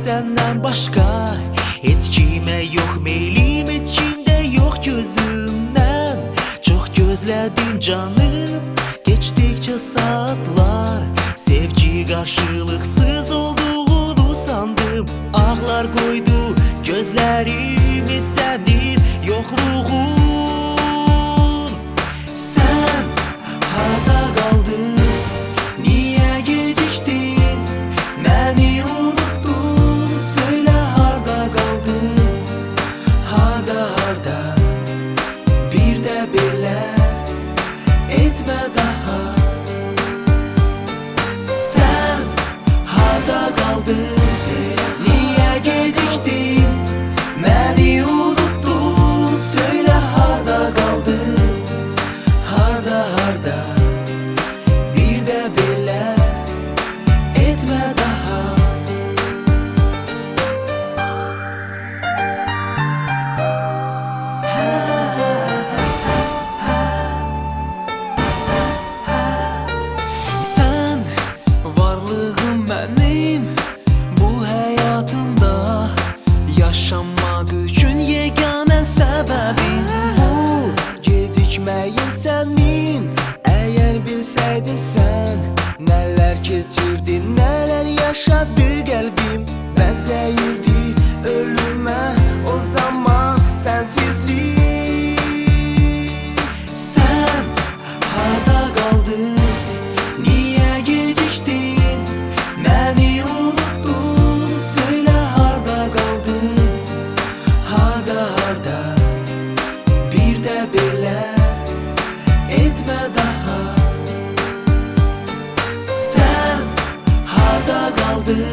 senden başka hiç kime yok meylim, hiç kimde yok gözümden. Çok gözledim canım, geçtikçe saatler, sevgi karşılıksız olduğunu sandım. Ağlar koydu gözlerimi senin yokluğun. Sen harda kaldın, niye geciktin, beni unuttun, söyle harda kaldın. Harda bir de böyle etme daha. Sen harda kaldın, niye geciktin, beni unuttun, söyle harda kaldın. Harda bir de böyle etme daha. Sen varlığım benim bu hayatımda, yaşamak üçün yegane sebebim bu. Gecikmeyin senin, eğer bilseydin sen, neler geçirdin, neler yaşadı kalbim. Benzeyirdi ölüme o zaman sensizlik. Sen harda kaldın, niye geciktin, beni unuttun, söyle harda kaldın. Harda bir de böyle etme daha. Sen harda kaldın,